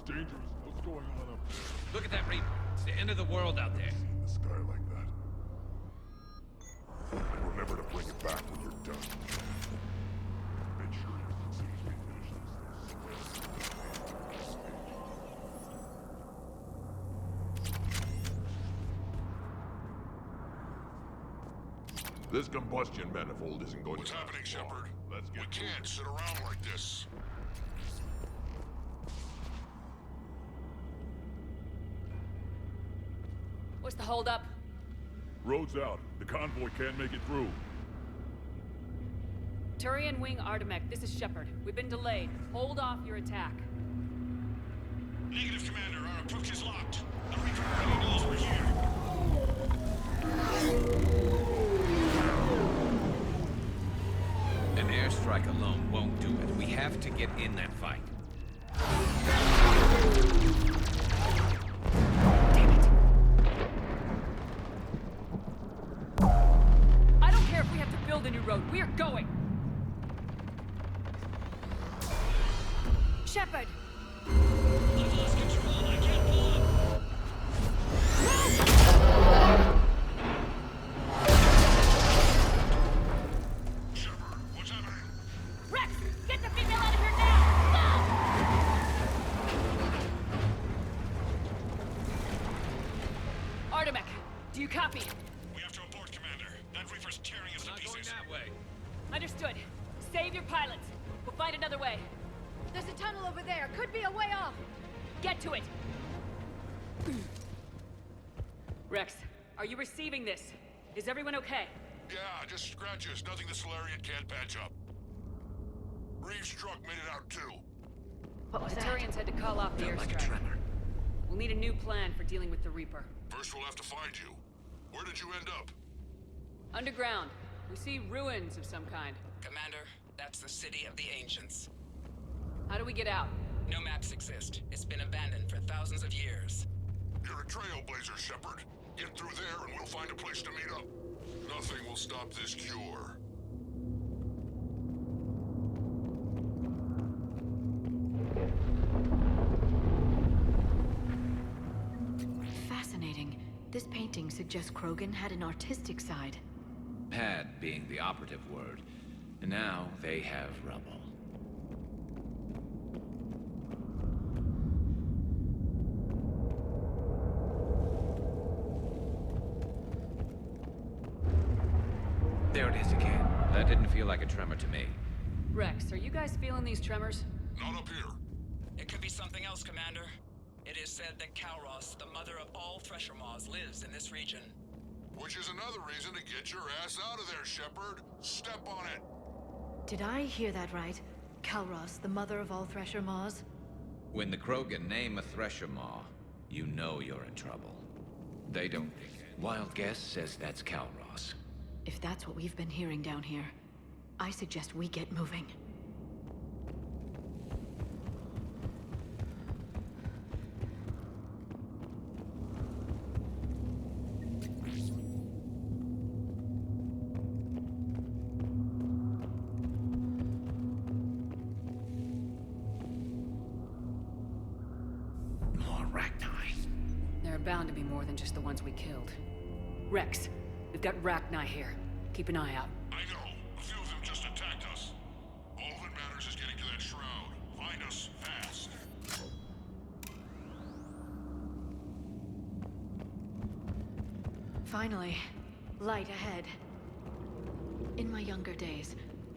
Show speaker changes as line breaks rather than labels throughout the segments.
It's dangerous. What's going on up there?
Look at that reaper. It's the end of the world out there.
In the sky like that. And remember to bring it back when you're done. Make sure you can see as we finish this. This combustion manifold isn't going to...
What's happening, Shepard?
Let's get
We can't sit around like this.
What's the holdup?
Road's out. The convoy can't make it through.
Turian Wing Artemek, this is Shepard. We've been delayed. Hold off your attack.
Negative, Commander. Our approach is locked. The Reaper already knows we're here.
An airstrike alone won't do it. We have to get in that fight.
Damn it! I don't care if we have to build a new road. We are going! Shepard!
I've lost control. I can't pull up. Shepard, what's happening?
Rex! Get the female out of here now! Now! Artemek, do you copy?
We have to abort, Commander. That Reaper's tearing us to
Not going
pieces.
that way.
Understood. Save your pilots. We'll find another way.
There's a tunnel over there. Could be a way off.
Get to it! Rex, are you receiving this? Is everyone okay?
Yeah, just scratches. Nothing the Solarian can't patch up. Reeves' truck made it out too.
What was
The
that?
Turians had to call off the
Felt like a
airstrike.
tremor.
We'll need a new plan for dealing with the Reaper.
First we'll have to find you. Where did you end up?
Underground. We see ruins of some kind.
Commander, that's the City of the Ancients.
How do we get out?
No maps exist. It's been abandoned for thousands of years.
You're a trailblazer, Shepard. Get through there and we'll find a place to meet up. Nothing will stop this cure.
Fascinating. This painting suggests Krogan had an artistic side.
Had being the operative word. And now they have rubble. There it is again. That didn't feel like a tremor to me.
Rex, are you guys feeling these tremors?
Not up here.
It could be something else, Commander. It is said that Kalros, the mother of all Thresher Maws, lives in this region.
Which is another reason to get your ass out of there, Shepard. Step on it.
Did I hear that right? Kalros, the mother of all Thresher Maws?
When the Krogan name a Thresher Maw, you know you're in trouble. They don't. Wild guess says that's Kalros.
If that's what we've been hearing down here, I suggest we get moving.
More Rachni.
There are bound to be more than just the ones we killed. Rex, we've got Rachni here. Keep an eye out.
I know. A few of them just attacked us. All that matters is getting to that shroud. Find us fast.
Finally, light ahead. In my younger days,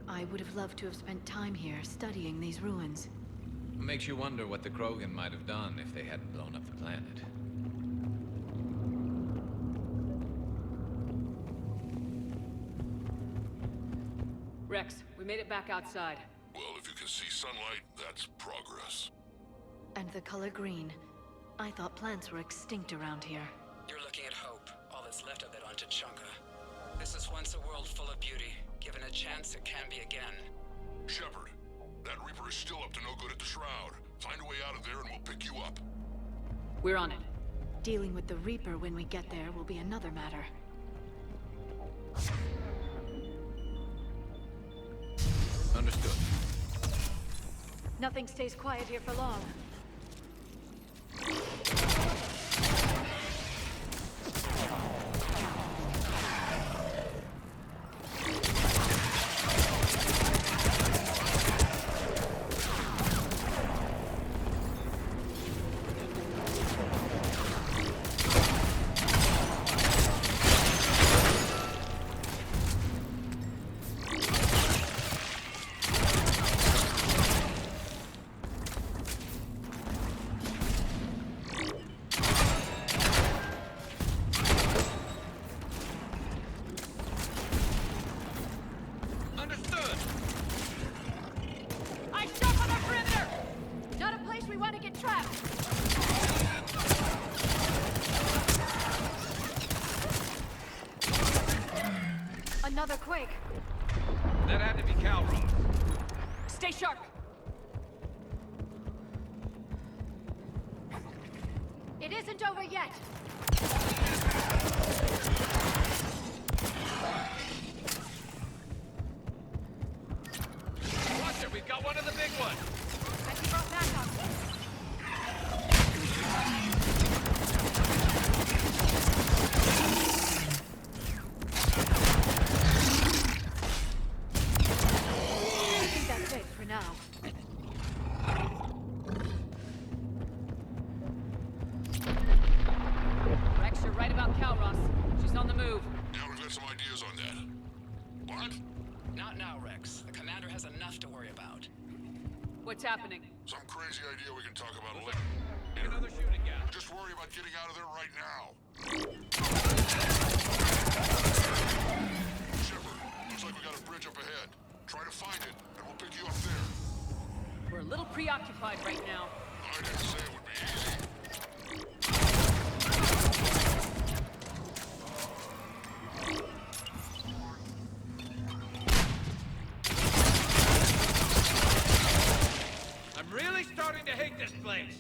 I would have loved to have spent time here studying these ruins.
Makes you wonder what the Krogan might have done if they hadn't blown up the planet.
Rex, we made it back outside.
Well, if you can see sunlight, that's progress.
And the color green. I thought plants were extinct around here.
You're looking at hope, all that's left of it on Tuchanka. This is once a world full of beauty. Given a chance, it can be again.
Shepard, that Reaper is still up to no good at the shroud. Find a way out of there and we'll pick you up.
We're on it.
Dealing with the Reaper when we get there will be another matter.
Understood.
Nothing stays quiet here for long.
That had to be Calron.
Stay sharp!
It isn't over yet!
Watch it, we've got one of the big ones!
I brought backup! I think that's it for now.
Rex, you're right about Calros. She's on the move.
Yeah, we've got some ideas on that. What?
Not now, Rex. The commander has enough to worry about.
What's happening?
Some crazy idea we can talk about later.
Another shooting gap.
Just worry about getting out of there right now. Shepard, looks like we got a bridge up ahead. Try to find it, and we'll pick you up there.
We're a little preoccupied right now.
I didn't say it would be easy.
I'm really starting to hate this place.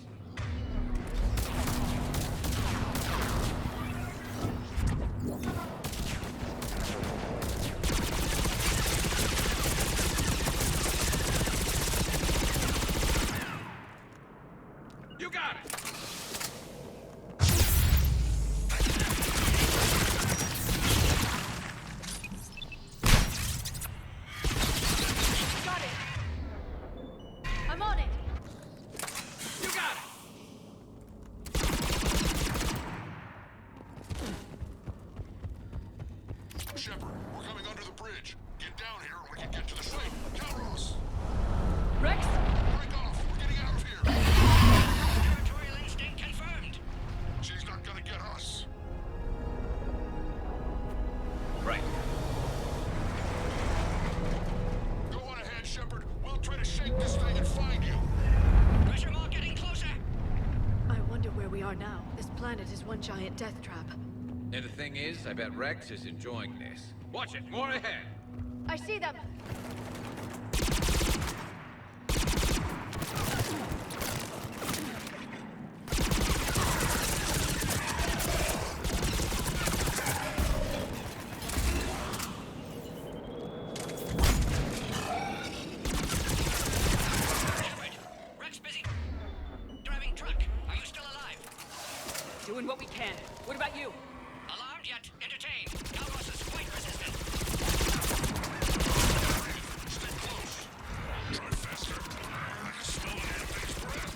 You got it!
Got it! I'm on it!
You got it!
Shepard, we're coming under the bridge. Get down here and we can get to the site. Calros!
Rex?
Break off! We're getting out of here!
Territorial instinct confirmed.
She's not gonna get us.
Right.
Go on ahead, Shepard. We'll try to shake this thing and find you.
Pressure mall getting closer.
I wonder where we are now. This planet is one giant death trap.
And the thing is, I bet Rex is enjoying this. Watch it, more ahead.
I see them!
Shepard, Rex busy. Driving truck. Are you still alive?
Doing what we can. What about you?
Alarmed yet? Entertained. Calros is quite resistant.
Stay close. Drive faster. I can smell the damn thing's breath.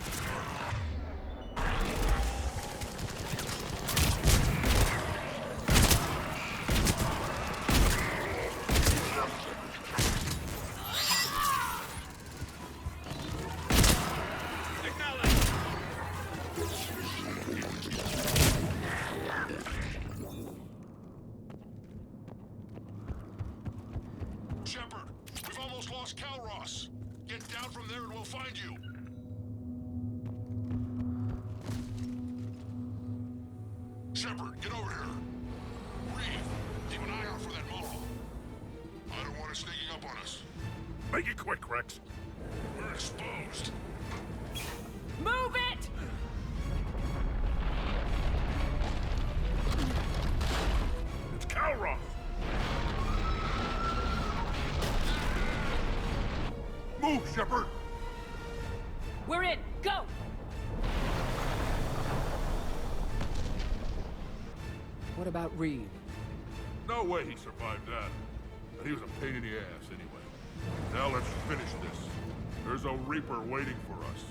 Shepard, we've almost lost Calros. Get down from there and we'll find you. Shepard, get over here. Reeve, keep an eye out for that mole. I don't want it sneaking up on us.
Make it quick, Rex.
We're exposed.
Move it!
It's Calros! Move, Shepard!
We're in! Go! What about Reeve?
No way he survived that. And he was a pain in the ass anyway. Now let's finish this. There's a Reaper waiting for us.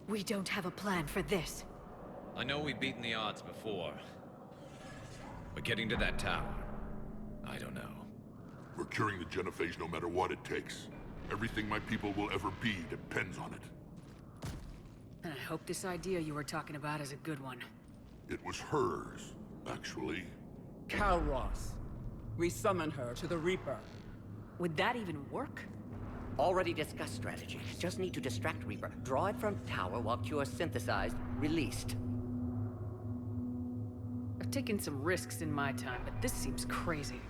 We don't have a plan for this.
I know we've beaten the odds before. But getting to that tower, I don't know.
We're curing the genophage no matter what it takes. Everything my people will ever be depends on it.
And I hope this idea you were talking about is a good one.
It was hers, actually.
Calros. We summon her to the Reaper.
Would that even work?
Already discussed strategy. Just need to distract Reaper. Draw it from tower while Cure synthesized, released.
I've taken some risks in my time, but this seems crazy.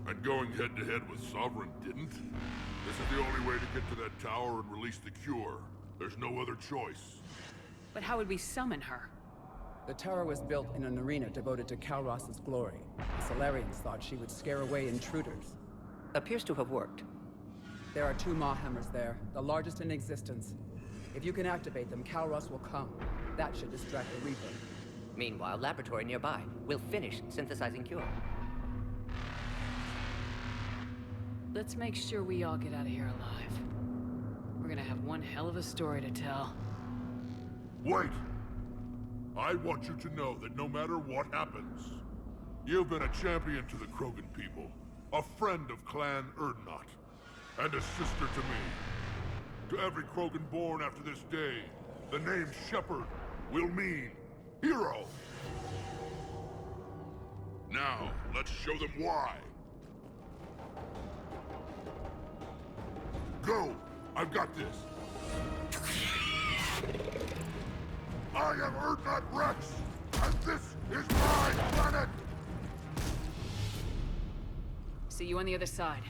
And going head-to-head with Sovereign didn't? This is the only way to get to that tower and release the Cure. There's no other choice.
But how would we summon her?
The tower was built in an arena devoted to Kalros's glory. The Solarians thought she would scare away intruders.
Appears to have worked.
There are 2 Maw hammers there, the largest in existence. If you can activate them, Kalros will come. That should distract the Reaper.
Meanwhile, laboratory nearby. We'll finish synthesizing Cure.
Let's make sure we all get out of here alive. We're gonna have one hell of a story to tell.
Wait! I want you to know that no matter what happens, you've been a champion to the Krogan people, a friend of Clan Urdnot, and a sister to me. To every Krogan born after this day, the name Shepard will mean hero. Now, let's show them why. Go! I've got this. I am Urdnot Rex, and this is my planet!
See you on the other side.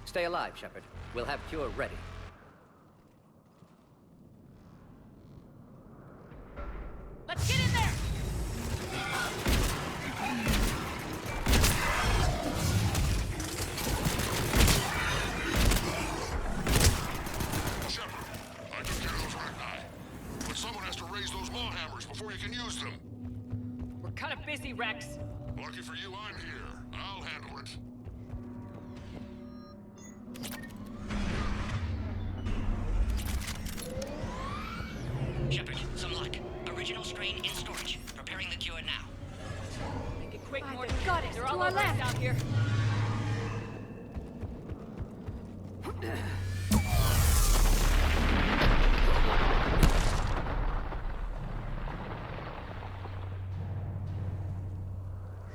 Stay alive, Shepard. We'll have Cure ready.
Let's get in there!
Shepard, I took care of those Ragni. But someone has to raise those Maw hammers before you can use them.
We're kind of busy, Rex.
Lucky for you, I'm here. I'll handle it.
Shepard, some luck. Original strain in storage. Preparing the Cure now.
Make it quick,
By
Morty.
the goddess,
They're
to
all
our
over us
left.
out here.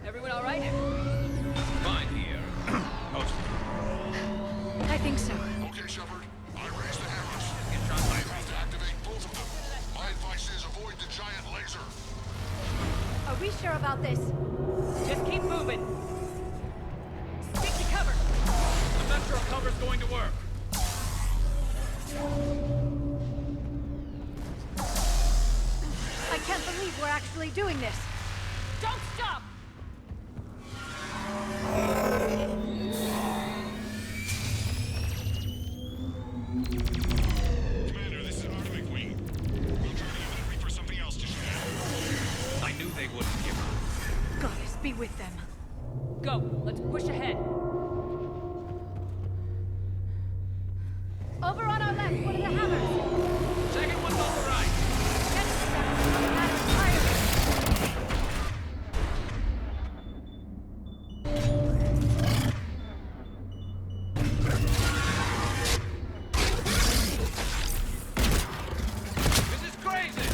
Everyone all right?
Fine here.
I think so.
Okay, Shepard. I raised the hammers. I have to activate both of them. My advice is avoid the giant laser.
Are we sure about this?
Just keep moving. Stick to cover.
I'm not sure cover's going to work.
I can't believe we're actually doing this.
Don't stop!
Commander, this is Artemis Wing. We'll try to give the Reaper something else to shoot at.
I knew they wouldn't give up.
Goddess be with them.
Go, let's push ahead.
Over on our left, one of the hammers.
Second one's on the right.
Get it, Shepard. Ladder entirely.
This is crazy.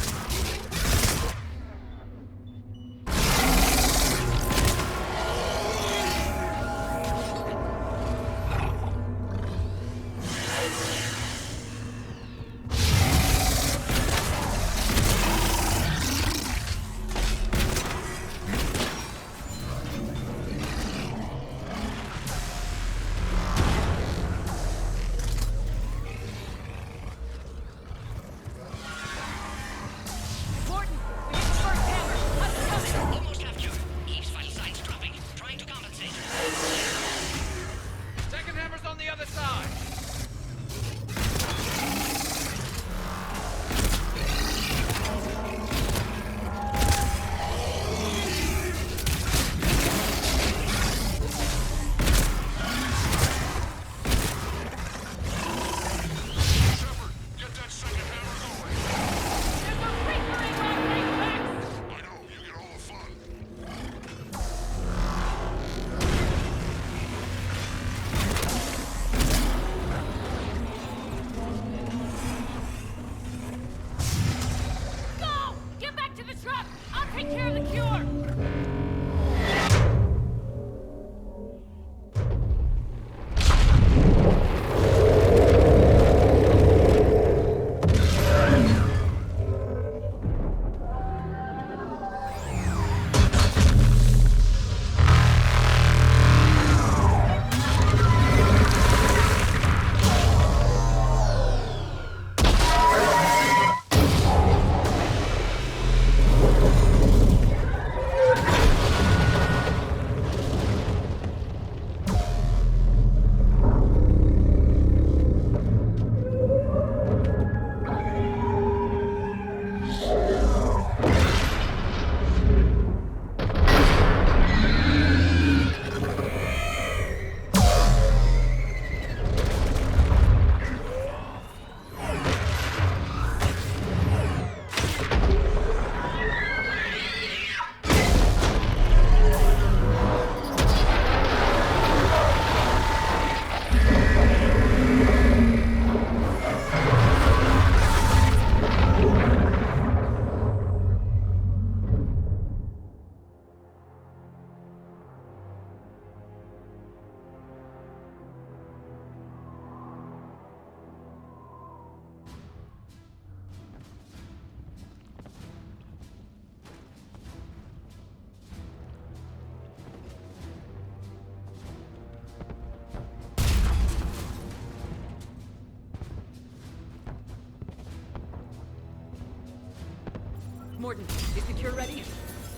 Mordin, is the cure ready?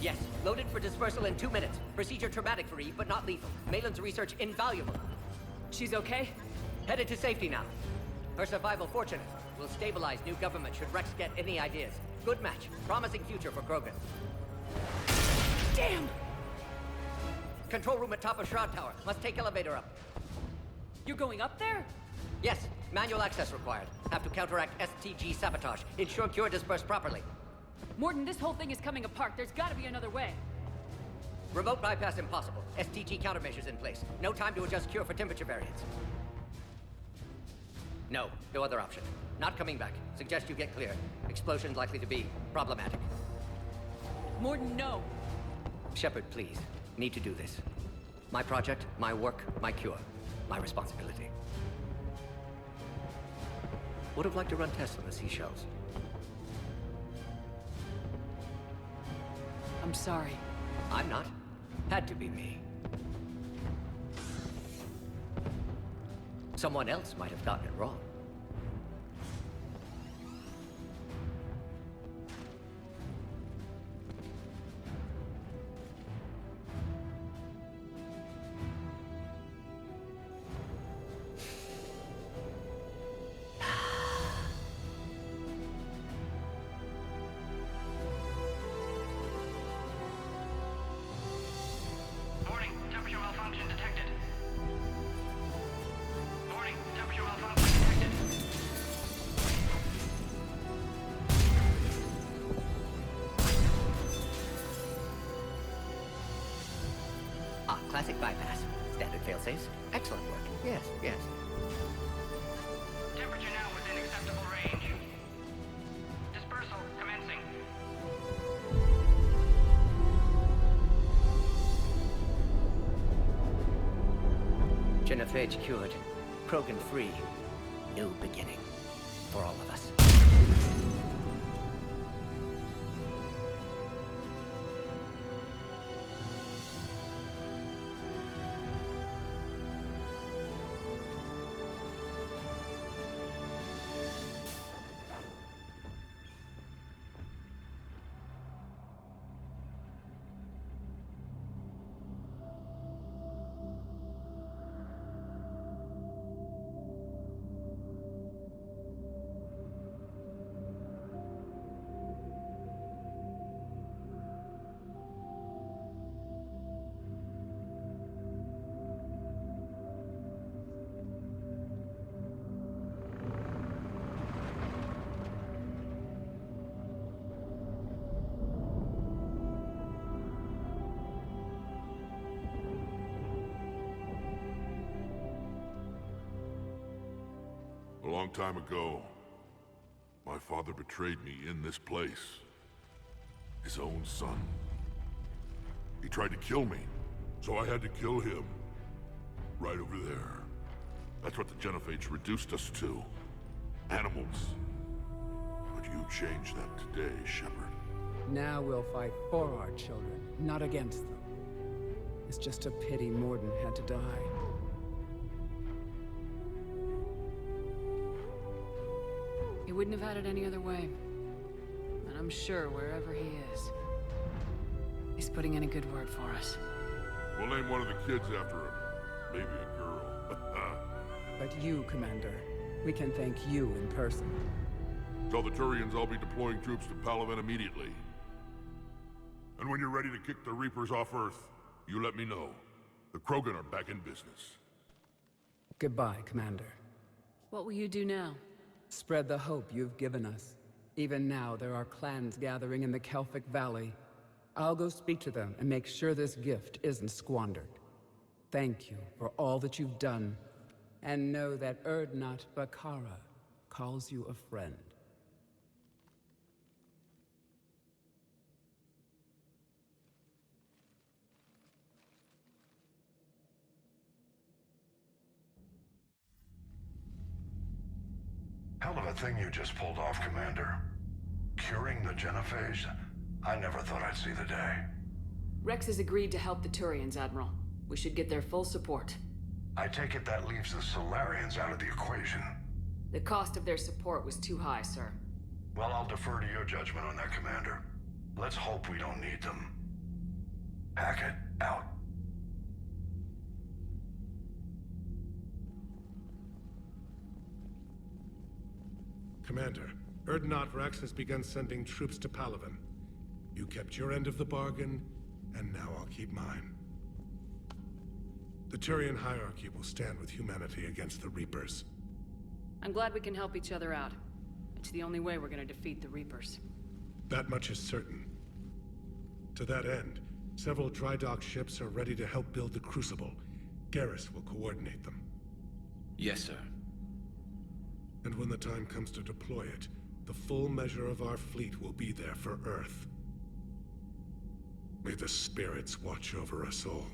Yes, loaded for dispersal in 2 minutes. Procedure traumatic for Eve, but not lethal. Malin's research invaluable.
She's okay?
Headed to safety now. Her survival fortunate. Will stabilize new government should Rex get any ideas. Good match. Promising future for Krogan.
Damn!
Control room at top of Shroud Tower. Must take elevator up.
You're going up there?
Yes, manual access required. Have to counteract STG sabotage. Ensure cure dispersed properly.
Mordin, this whole thing is coming apart. There's gotta be another way.
Remote bypass impossible. STG countermeasures in place. No time to adjust cure for temperature variance. No other option. Not coming back. Suggest you get clear. Explosion's likely to be problematic.
Mordin, no!
Shepard, please. Need to do this. My project, my work, my cure. My responsibility. Would have liked to run tests on the seashells.
I'm sorry.
I'm not. Had to be me. Someone else might have gotten it wrong.
Warning, temperature malfunction detected. Warning, temperature malfunction detected.
Ah, classic bypass. Standard failsafes. Excellent work. Yes.
Temperature now within acceptable range. Dispersal commencing.
Genophage cured. Krogan free. New beginning. For all of us.
A long time ago, my father betrayed me in this place. His own son. He tried to kill me, so I had to kill him. Right over there. That's what the Genophage reduced us to. Animals. But you changed that today, Shepard.
Now we'll fight for our children, not against them. It's just a pity Mordin had to die.
He wouldn't have had it any other way. And I'm sure wherever he is, he's putting in a good word for us.
We'll name one of the kids after him. Maybe a girl.
But you, Commander, we can thank you in person.
Tell the Turians I'll be deploying troops to Palaven immediately. And when you're ready to kick the Reapers off Earth, you let me know. The Krogan are back in business.
Goodbye, Commander.
What will you do now?
Spread the hope you've given us. Even now, there are clans gathering in the Kelphic Valley. I'll go speak to them and make sure this gift isn't squandered. Thank you for all that you've done, and know that Urdnot Bakara calls you a friend.
Hell of a thing you just pulled off, Commander. Curing the Genophage? I never thought I'd see the day.
Rex has agreed to help the Turians, Admiral. We should get their full support.
I take it that leaves the Solarians out of the equation.
The cost of their support was too high, sir.
Well, I'll defer to your judgment on that, Commander. Let's hope we don't need them. Hackett, out.
Commander, Urdnot Rex has begun sending troops to Palaven. You kept your end of the bargain, and now I'll keep mine. The Turian hierarchy will stand with humanity against the Reapers.
I'm glad we can help each other out. It's the only way we're gonna defeat the Reapers.
That much is certain. To that end, several dry dock ships are ready to help build the Crucible. Garrus will coordinate them.
Yes, sir.
And when the time comes to deploy it, the full measure of our fleet will be there for Earth. May the spirits watch over us all.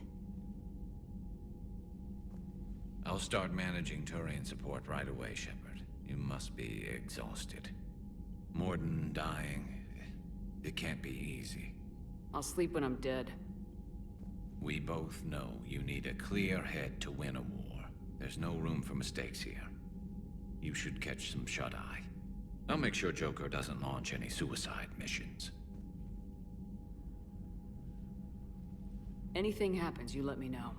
I'll start managing Turian support right away, Shepard. You must be exhausted. Mordin dying, it can't be easy.
I'll sleep when I'm dead.
We both know you need a clear head to win a war. There's no room for mistakes here. You should catch some shut-eye. I'll make sure Joker doesn't launch any suicide missions.
Anything happens, you let me know.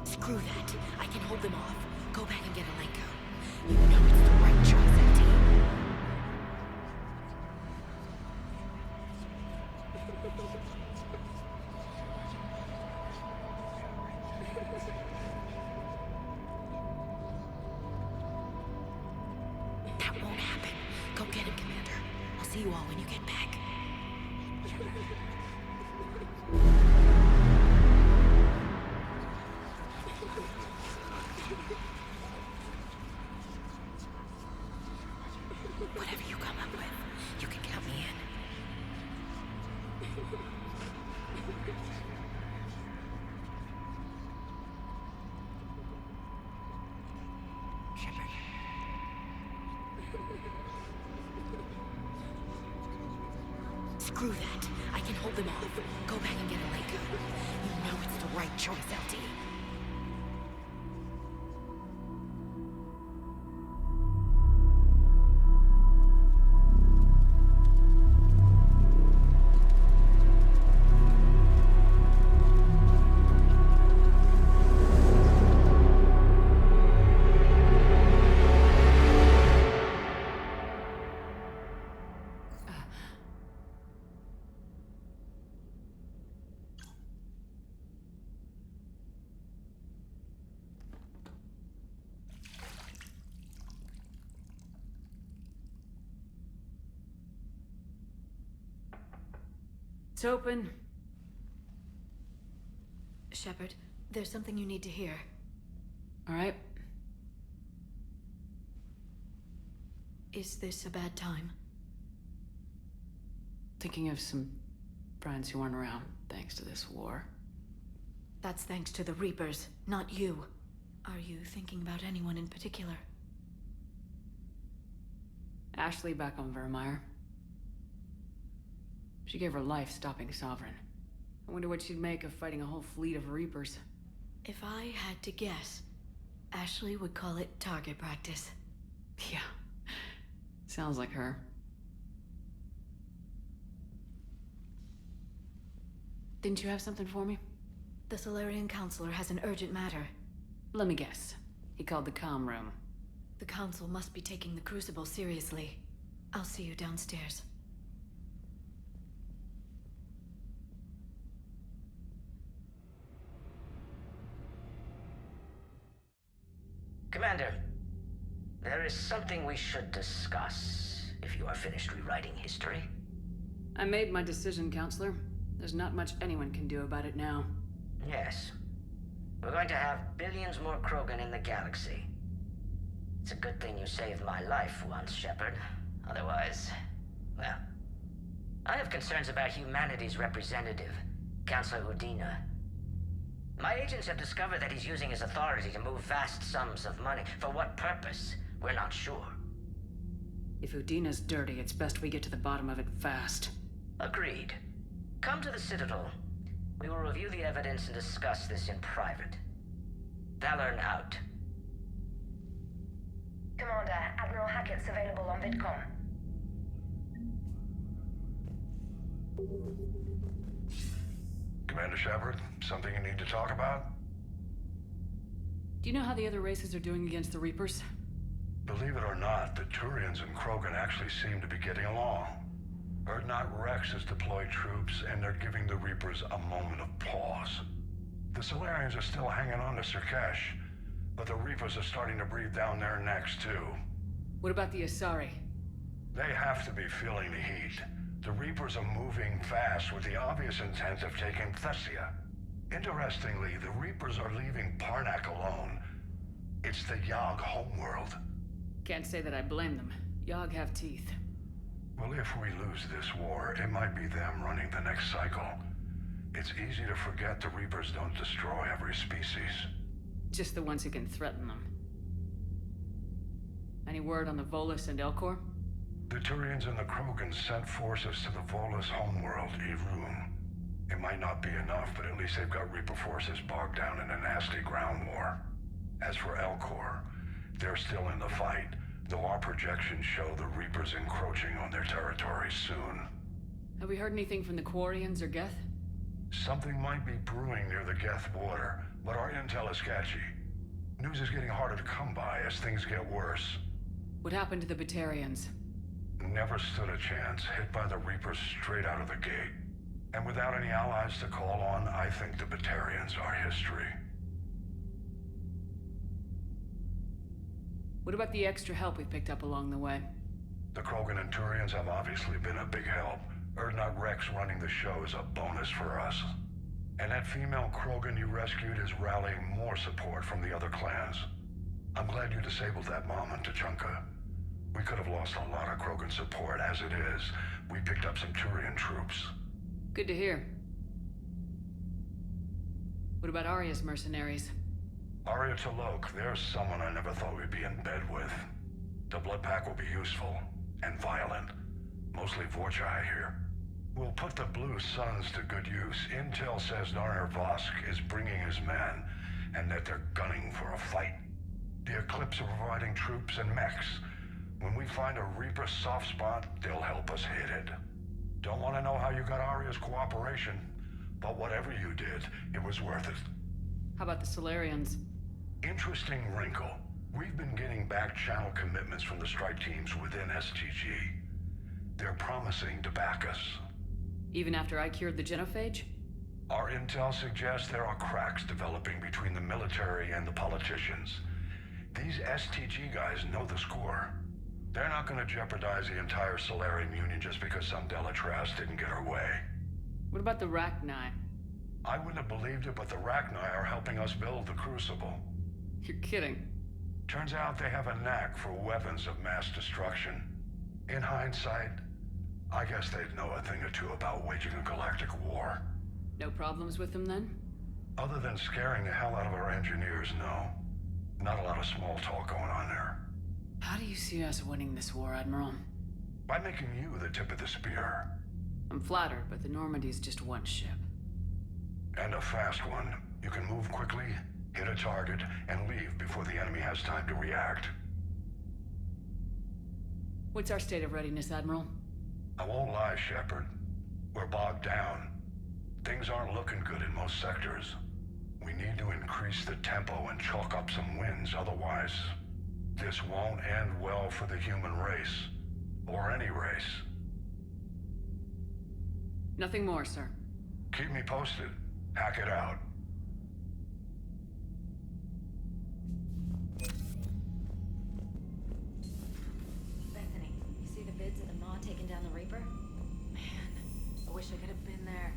Screw that. I can hold them off. Go back and get Alenko. You know it's the right choice, LT. That won't happen. Go get him, Commander. I'll see you all when you get back. Whatever you come up with, you can count me in. Shepard. Screw that. I can hold them off. Go back and get Alenko. You know it's the right choice, LT.
It's open.
Shepard, there's something you need to hear.
All right.
Is this a bad time?
Thinking of some friends who aren't around thanks to this war.
That's thanks to the Reapers, not you. Are you thinking about anyone in particular?
Ashley back on Vermeer. She gave her life stopping Sovereign. I wonder what she'd make of fighting a whole fleet of Reapers.
If I had to guess, Ashley would call it target practice.
Yeah. Sounds like her. Didn't you have something for me?
The Solarian Counselor has an urgent matter.
Let me guess. He called the comm room.
The Council must be taking the Crucible seriously. I'll see you downstairs.
Commander, there is something we should discuss, if you are finished rewriting history.
I made my decision, Counselor. There's not much anyone can do about it now.
Yes. We're going to have billions more Krogan in the galaxy. It's a good thing you saved my life once, Shepard. Otherwise, well... I have concerns about humanity's representative, Counselor Udina. My agents have discovered that he's using his authority to move vast sums of money. For what purpose? We're not sure.
If Udina's dirty, it's best we get to the bottom of it fast.
Agreed. Come to the Citadel. We will review the evidence and discuss this in private. Valorn out.
Commander, Admiral Hackett's available on VidCom.
Commander Shepard, something you need to talk about?
Do you know how the other races are doing against the Reapers?
Believe it or not, the Turians and Krogan actually seem to be getting along. Urdnot Rex has deployed troops, and they're giving the Reapers a moment of pause. The Solarians are still hanging on to Surkesh, but the Reapers are starting to breathe down their necks, too.
What about the Asari?
They have to be feeling the heat. The Reapers are moving fast with the obvious intent of taking Thessia. Interestingly, the Reapers are leaving Parnak alone. It's the Yogg homeworld.
Can't say that I blame them. Yogg have teeth.
Well, if we lose this war, it might be them running the next cycle. It's easy to forget the Reapers don't destroy every species.
Just the ones who can threaten them. Any word on the Volus and Elcor?
The Turians and the Krogan sent forces to the Volus homeworld, Irun. It might not be enough, but at least they've got Reaper forces bogged down in a nasty ground war. As for Elcor, they're still in the fight, though our projections show the Reapers encroaching on their territory soon.
Have we heard anything from the Quarians or Geth?
Something might be brewing near the Geth border, but our intel is sketchy. News is getting harder to come by as things get worse.
What happened to the Batarians?
Never stood a chance, hit by the Reapers straight out of the gate. And without any allies to call on, I think the Batarians are history.
What about the extra help we picked up along the way?
The Krogan and Turians have obviously been a big help. Urdnot Rex running the show is a bonus for us. And that female Krogan you rescued is rallying more support from the other clans. I'm glad you disabled that mom in Tuchanka. We could have lost a lot of Krogan support. As it is, we picked up some Turian troops.
Good to hear. What about Arya's mercenaries?
Arya T'Loak, there's someone I never thought we'd be in bed with. The Blood Pack will be useful, and violent. Mostly Vorcha, I hear. We'll put the Blue Suns to good use. Intel says Narmer Vosk is bringing his men, and that they're gunning for a fight. The Eclipse are providing troops and mechs. When we find a Reaper soft spot, they'll help us hit it. Don't want to know how you got Arya's cooperation, but whatever you did, it was worth it.
How about the Solarians?
Interesting wrinkle. We've been getting back-channel commitments from the strike teams within STG. They're promising to back us.
Even after I cured the genophage?
Our intel suggests there are cracks developing between the military and the politicians. These STG guys know the score. They're not going to jeopardize the entire Solarian Union just because some Delatras didn't get her way.
What about the Rachni?
I wouldn't have believed it, but the Rachni are helping us build the Crucible.
You're kidding.
Turns out they have a knack for weapons of mass destruction. In hindsight, I guess they'd know a thing or two about waging a galactic war.
No problems with them then?
Other than scaring the hell out of our engineers, no. Not a lot of small talk going on there.
How do you see us winning this war, Admiral?
By making you the tip of the spear.
I'm flattered, but the Normandy's just one ship.
And a fast one. You can move quickly, hit a target, and leave before the enemy has time to react.
What's our state of readiness, Admiral?
I won't lie, Shepard. We're bogged down. Things aren't looking good in most sectors. We need to increase the tempo and chalk up some wins, otherwise this won't end well for the human race. Or any race.
Nothing more, sir.
Keep me posted. Hack it out.
Bethany, you see the vids of the Maw taking down the Reaper? Man, I wish I could have been there.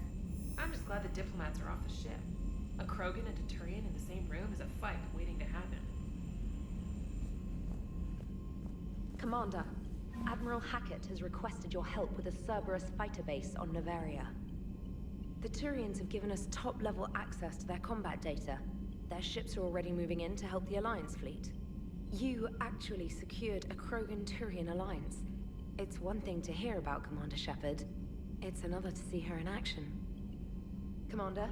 I'm just glad the diplomats are off the ship. A Krogan and a Turian in the same room is a fight waiting to happen.
Commander, Admiral Hackett has requested your help with a Cerberus fighter base on Novaria. The Turians have given us top-level access to their combat data. Their ships are already moving in to help the Alliance fleet. You actually secured a Krogan-Turian alliance. It's one thing to hear about Commander Shepard. It's another to see her in action. Commander?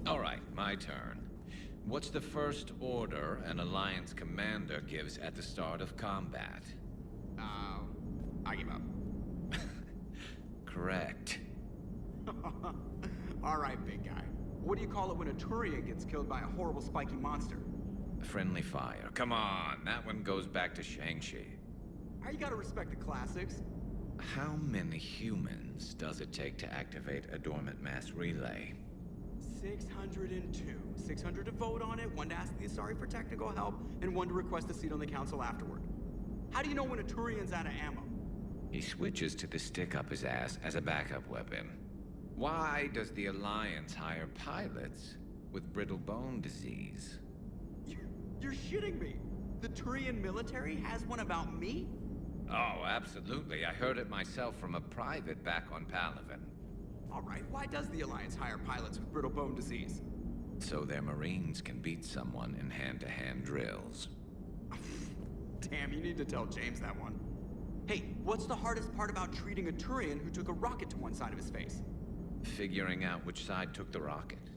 All right, my turn. What's the first order an Alliance commander gives at the start of combat?
I give up.
Correct.
All right, big guy. What do you call it when a Turian gets killed by a horrible spiky monster?
Friendly fire. Come on, that one goes back to Shang-Chi.
How you gotta respect the classics?
How many humans does it take to activate a dormant mass relay?
602. 600 to vote on it, 1 to ask the Asari for technical help, and 1 to request a seat on the council afterward. How do you know when a Turian's out of ammo?
He switches to the stick up his ass as a backup weapon. Why does the Alliance hire pilots with brittle bone disease?
You're shitting me! The Turian military has one about me?
Oh, absolutely. I heard it myself from a private back on Palaven.
All right, why does the Alliance hire pilots with brittle bone disease?
So their Marines can beat someone in hand-to-hand drills.
Damn, you need to tell James that one. Hey, what's the hardest part about treating a Turian who took a rocket to one side of his face?
Figuring out which side took the rocket.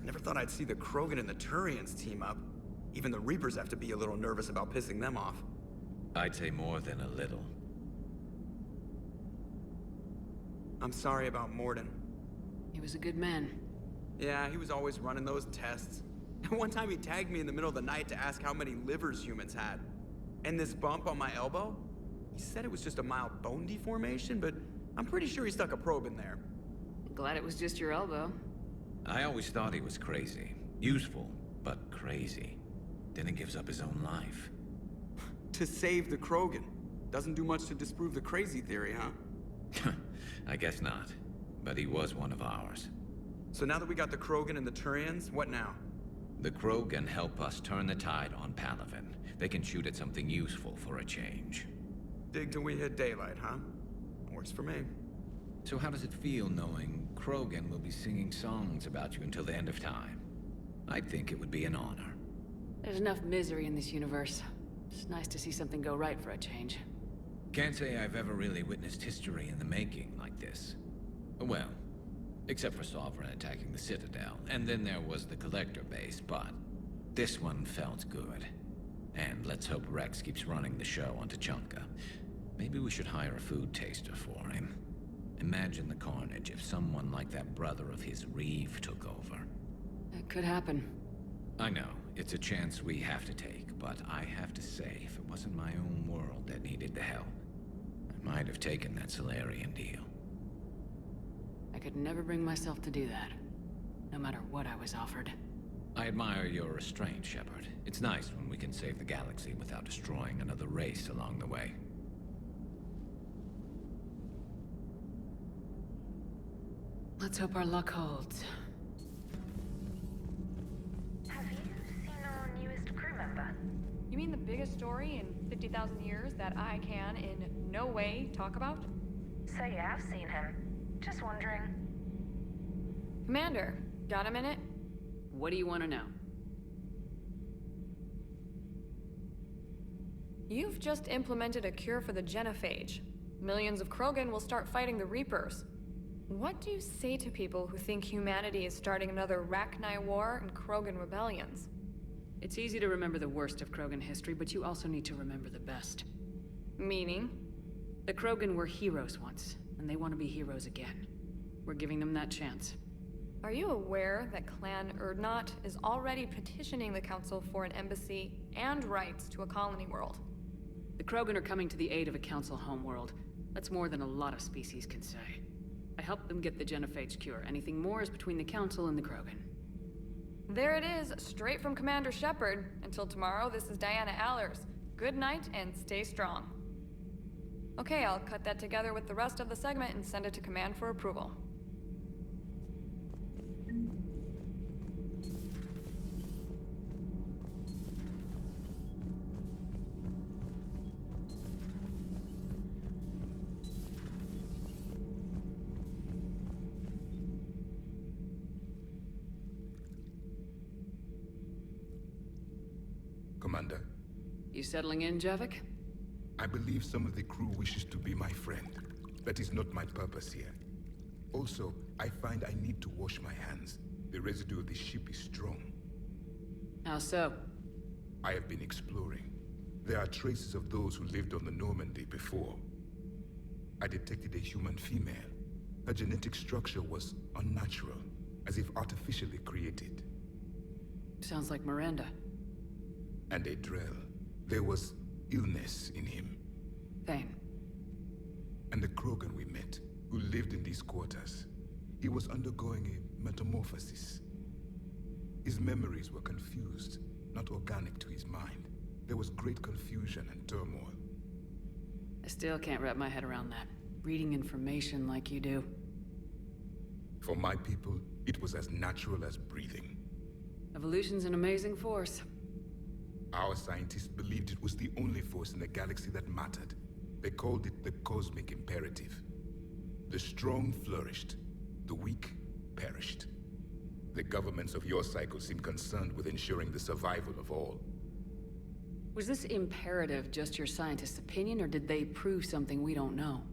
Never thought I'd see the Krogan and the Turians team up. Even the Reapers have to be a little nervous about pissing them off.
I'd say more than a little.
I'm sorry about Mordin.
He was a good man.
Yeah, he was always running those tests. One time he tagged me in the middle of the night to ask how many livers humans had. And this bump on my elbow? He said it was just a mild bone deformation, but I'm pretty sure he stuck a probe in there.
Glad it was just your elbow.
I always thought he was crazy. Useful, but crazy. Then he gives up his own life.
To save the Krogan. Doesn't do much to disprove the crazy theory, huh?
I guess not. But he was one of ours.
So now that we got the Krogan and the Turians, what now?
The Krogan help us turn the tide on Palaven. They can shoot at something useful for a change.
Dig till we hit daylight, huh? Works for me.
So how does it feel knowing Krogan will be singing songs about you until the end of time? I think it would be an honor.
There's enough misery in this universe. It's nice to see something go right for a change.
Can't say I've ever really witnessed history in the making like this. Well, except for Sovereign attacking the Citadel, and then there was the Collector base, but This one felt good. And let's hope Rex keeps running the show on Tuchanka. Maybe we should hire a food taster for him. Imagine the carnage if someone like that brother of his, Reeve, took over.
It could happen.
I know, it's a chance we have to take, but I have to say, if it wasn't my own world that needed the help, I might have taken that Salarian deal.
I could never bring myself to do that, no matter what I was offered.
I admire your restraint, Shepard. It's nice when we can save the galaxy without destroying another race along the way.
Let's hope our luck holds.
Have you seen our newest crew member?
You mean the biggest story in 50,000 years that I can in no way talk about?
So you have seen him. Just wondering.
Commander, got a minute?
What do you want to know?
You've just implemented a cure for the genophage. Millions of Krogan will start fighting the Reapers. What do you say to people who think humanity is starting another Rachni War and Krogan rebellions?
It's easy to remember the worst of Krogan history, but you also need to remember the best.
Meaning?
The Krogan were heroes once, and they want to be heroes again. We're giving them that chance.
Are you aware that Clan Urdnot is already petitioning the Council for an embassy and rights to a colony world?
The Krogan are coming to the aid of a Council homeworld. That's more than a lot of species can say. I helped them get the genophage cure. Anything more is between the Council and the Krogan.
There it is, straight from Commander Shepard. Until tomorrow, this is Diana Allers. Good night and stay strong. Okay, I'll cut that together with the rest of the segment and send it to Command for approval.
Commander.
You settling in, Javik?
I believe some of the crew wishes to be my friend. That is not my purpose here. Also, I find I need to wash my hands. The residue of the ship is strong.
How so?
I have been exploring. There are traces of those who lived on the Normandy before. I detected a human female. Her genetic structure was unnatural, as if artificially created.
Sounds like Miranda.
And a Drell. There was illness in him.
Thane.
And the Krogan we met, who lived in these quarters. He was undergoing a metamorphosis. His memories were confused, not organic to his mind. There was great confusion and turmoil.
I still can't wrap my head around that. Reading information like you do.
For my people, it was as natural as breathing.
Evolution's an amazing force.
Our scientists believed it was the only force in the galaxy that mattered. They called it the cosmic imperative. The strong flourished, the weak perished. The governments of your cycle seem concerned with ensuring the survival of all.
Was this imperative just your scientist's opinion, or did they prove something we don't know?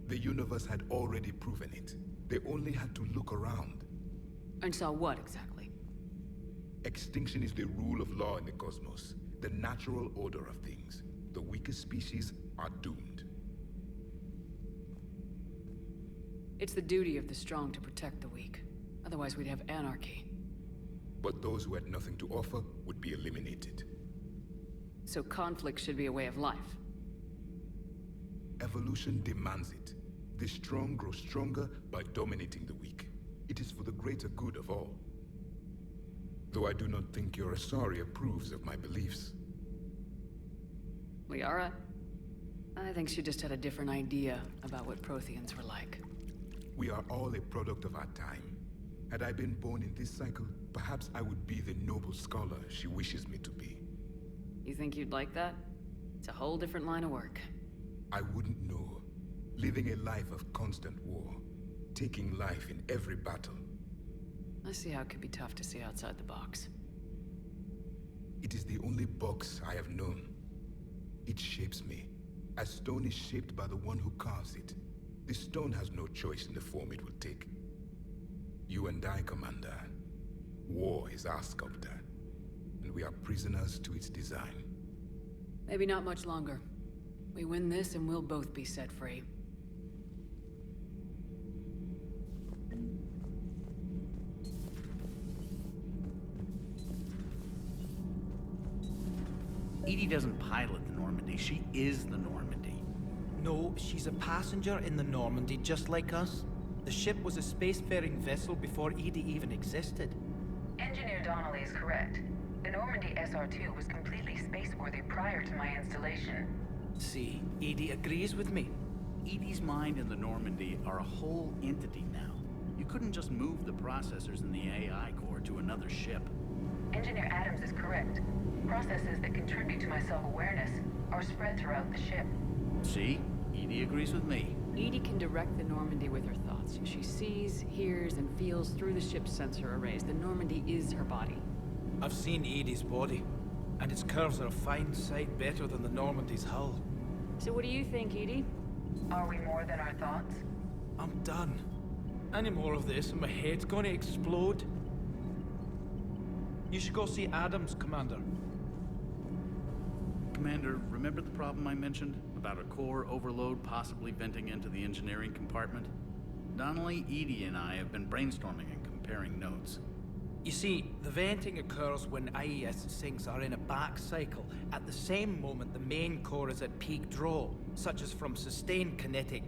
The universe had already proven it. They only had to look around.
And saw what, exactly?
Extinction is the rule of law in the cosmos, the natural order of things. The weakest species are doomed.
It's the duty of the strong to protect the weak. Otherwise we'd have anarchy.
But those who had nothing to offer would be eliminated.
So conflict should be a way of life.
Evolution demands it. The strong grow stronger by dominating the weak. It is for the greater good of all. Though I do not think your Asari approves of my beliefs.
Liara? I think she just had a different idea about what Protheans were like.
We are all a product of our time. Had I been born in this cycle, perhaps I would be the noble scholar she wishes me to be.
You think you'd like that? It's a whole different line of work.
I wouldn't know. Living a life of constant war. Taking life in every battle.
I see how it could be tough to see outside the box.
It is the only box I have known. It shapes me, as stone is shaped by the one who carves it. The stone has no choice in the form it will take. You and I, Commander. War is our sculptor. and we are prisoners to its design.
Maybe not much longer. We win this and we'll both be set free.
EDI doesn't pilot the Normandy, she is the Normandy.
No, she's a passenger in the Normandy, just like us. The ship was a spacefaring vessel before EDI even existed.
Engineer Donnelly is correct. The Normandy SR-2 was completely spaceworthy prior to my installation.
See, EDI agrees with me.
EDI's mind and the Normandy are a whole entity now. You couldn't just move the processors in the AI core to another ship.
Engineer Adams is correct. Processes that contribute to my self-awareness are spread throughout the ship.
See? EDI agrees with me.
EDI can direct the Normandy with her thoughts. She sees, hears, and feels through the ship's sensor arrays. The Normandy is her body.
I've seen EDI's body, and its curves are a fine sight better than the Normandy's hull.
So what do you think, EDI?
Are we more than our thoughts?
I'm done. Any more of this and my head's gonna explode. You should go see Adams, Commander.
Commander, remember the problem I mentioned? About a core overload possibly venting into the engineering compartment? Donnelly, EDI, and I have been brainstorming and comparing notes.
You see, the venting occurs when IES sinks are in a back cycle, at the same moment the main core is at peak draw, such as from sustained kinetic.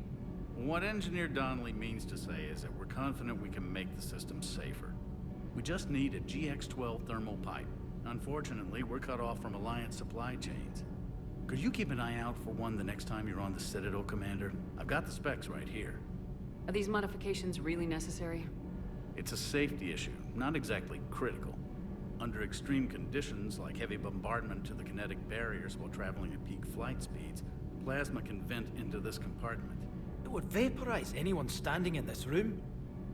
What Engineer Donnelly means to say is that we're confident we can make the system safer. We just need a GX-12 thermal pipe. Unfortunately, we're cut off from Alliance supply chains. Could you keep an eye out for one the next time you're on the Citadel, Commander? I've got the specs right here.
Are these modifications really necessary?
It's a safety issue, not exactly critical. Under extreme conditions, like heavy bombardment to the kinetic barriers while traveling at peak flight speeds, plasma can vent into this compartment.
It would vaporize anyone standing in this room.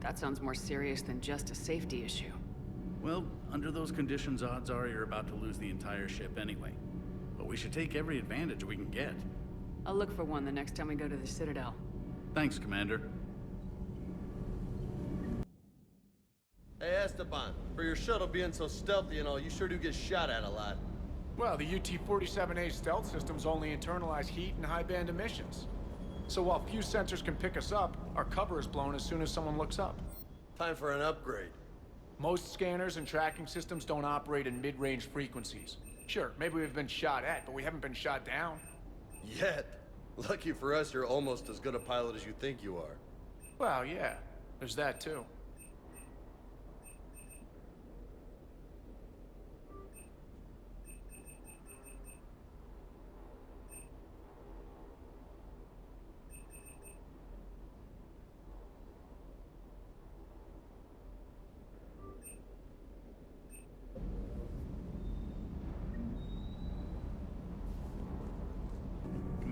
That sounds more serious than just a safety issue.
Well, under those conditions, odds are you're about to lose the entire ship anyway. But we should take every advantage we can get.
I'll look for one the next time we go to the Citadel.
Thanks, Commander.
Hey, Esteban, for your shuttle being so stealthy and all, you sure do get shot at a lot.
Well, the UT-47A stealth systems only internalize heat and high-band emissions. So while few sensors can pick us up, our cover is blown as soon as someone looks up.
Time for an upgrade.
Most scanners and tracking systems don't operate in mid-range frequencies. Sure, maybe we've been shot at, but we haven't been shot down.
Yet. Lucky for us, you're almost as good a pilot as you think you are.
Well, yeah. There's that, too.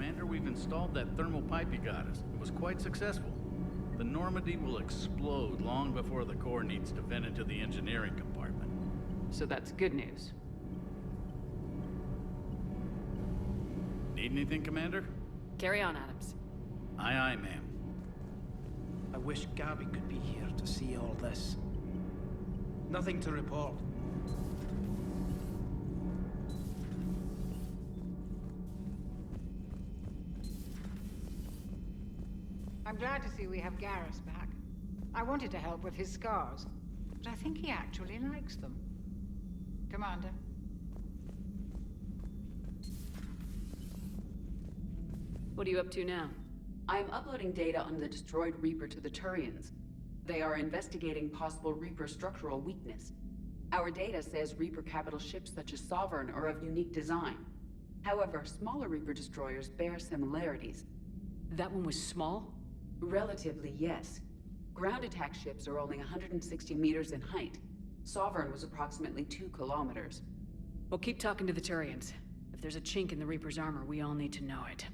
Commander, we've installed that thermal pipe you got us. It was quite successful. The Normandy will explode long before the core needs to vent into the engineering compartment.
So that's good news.
Need anything, Commander?
Carry on, Adams.
Aye, aye, ma'am.
I wish Gabby could be here to see all this. Nothing to report.
I'm glad to see we have Garrus back. I wanted to help with his scars, but I think he actually likes them. Commander.
What are you up to now?
I am uploading data on the destroyed Reaper to the Turians. They are investigating possible Reaper structural weakness. Our data says Reaper capital ships such as Sovereign are of unique design. However, smaller Reaper destroyers bear similarities.
That one was small?
Relatively, yes. Ground attack ships are only 160 meters in height. Sovereign was approximately 2 kilometers.
Well, keep talking to the Turians. If there's a chink in the Reaper's armor, we all need to know it.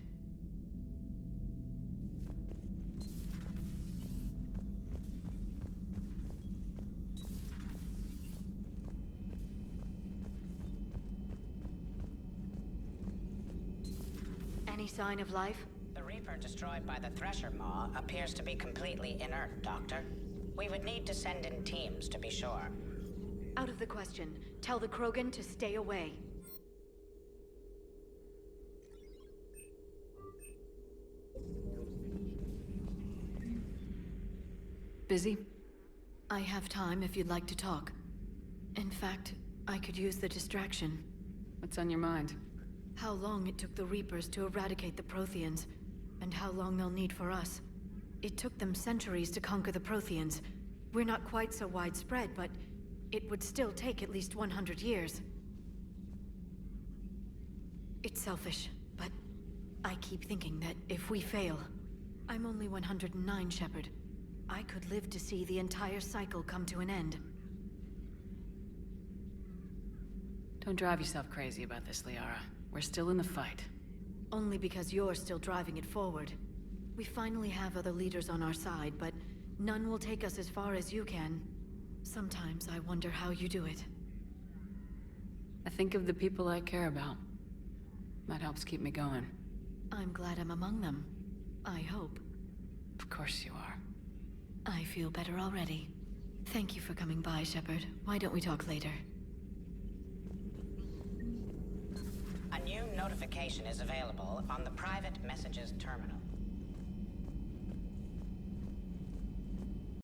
Any sign of life?
The Reaper destroyed by the Thresher Maw appears to be completely inert, Doctor. We would need to send in teams to be sure.
Out of the question. Tell the Krogan to stay away.
Busy?
I have time if you'd like to talk. In fact, I could use the distraction.
What's on your mind?
How long it took the Reapers to eradicate the Protheans, and how long they'll need for us. It took them centuries to conquer the Protheans. We're not quite so widespread, but it would still take at least 100 years. It's selfish, but I keep thinking that if we fail... I'm only 109, Shepard. I could live to see the entire cycle come to an end.
Don't drive yourself crazy about this, Liara. We're still in the fight.
Only because you're still driving it forward. We finally have other leaders on our side, but none will take us as far as you can. Sometimes I wonder how you do it.
I think of the people I care about. That helps keep me going.
I'm glad I'm among them. I hope.
Of course you are.
I feel better already. Thank you for coming by, Shepard. Why don't we talk later?
A new notification is available on the private messages terminal.